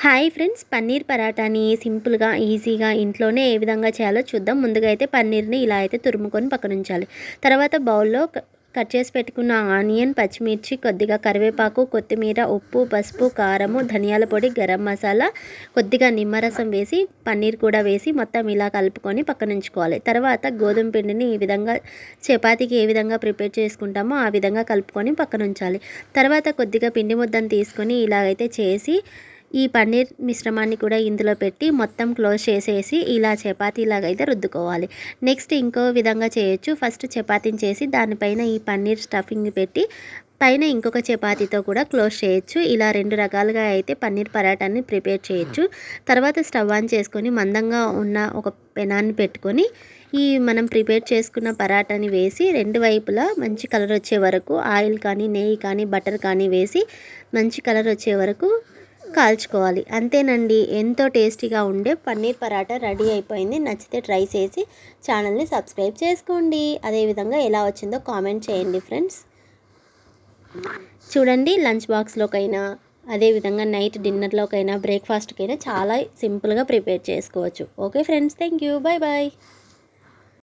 Hi friends, paneer పరాటాని సింపుల్గా ఈజీగా ఇంట్లోనే ఏ విధంగా చేయాలో చూద్దాం. ముందుగా అయితే పన్నీర్ని ఇలా అయితే తురుముకొని పక్కన ఉంచాలి. తర్వాత బౌల్లో కట్ చేసి పెట్టుకున్న ఆనియన్, పచ్చిమిర్చి, కొద్దిగా కరివేపాకు, కొత్తిమీర, ఉప్పు, పసుపు, కారము, ధనియాల పొడి, గరం మసాలా, కొద్దిగా నిమ్మరసం వేసి పన్నీర్ కూడా వేసి మొత్తం ఇలా కలుపుకొని పక్కన ఉంచుకోవాలి. తర్వాత గోధుమ పిండిని ఈ విధంగా చపాతీకి ఏ విధంగా ప్రిపేర్ చేసుకుంటామో ఆ విధంగా కలుపుకొని పక్కన ఉంచాలి. తర్వాత కొద్దిగా పిండి ముద్దను తీసుకొని ఇలాగైతే చేసి ఈ పన్నీర్ మిశ్రమాన్ని కూడా ఇందులో పెట్టి మొత్తం క్లోజ్ చేసేసి ఇలా చపాతీలాగా అయితే రుద్దుకోవాలి. నెక్స్ట్ ఇంకో విధంగా చేయొచ్చు. ఫస్ట్ చపాతీని చేసి దానిపైన ఈ పన్నీర్ స్టఫింగ్ పెట్టి పైన ఇంకొక చపాతీతో కూడా క్లోజ్ చేయొచ్చు. ఇలా 2 రకాలుగా అయితే పన్నీర్ పరాటాన్ని ప్రిపేర్ చేయొచ్చు. తర్వాత స్టవ్ ఆన్ చేసుకొని మందంగా ఉన్న ఒక పెనాన్ని పెట్టుకొని ఈ మనం ప్రిపేర్ చేసుకున్న పరాటాని వేసి 2 వైపులా మంచి కలర్ వచ్చే వరకు ఆయిల్ కానీ, నెయ్యి కానీ, బటర్ కానీ వేసి మంచి కలర్ వచ్చే వరకు కాల్చుకోవాలి. అంతేనండి, ఎంతో టేస్టీగా ఉండే పన్నీర్ పరాటా రెడీ అయిపోయింది. నచ్చితే ట్రై చేసి ఛానల్ని సబ్స్క్రైబ్ చేసుకోండి. అదేవిధంగా ఎలా వచ్చిందో కామెంట్ చేయండి ఫ్రెండ్స్. చూడండి, లంచ్ బాక్స్లోకైనా అదేవిధంగా నైట్ డిన్నర్లోకైనా బ్రేక్ఫాస్ట్కైనా చాలా సింపుల్గా ప్రిపేర్ చేసుకోవచ్చు. Okay friends, thank you, bye bye.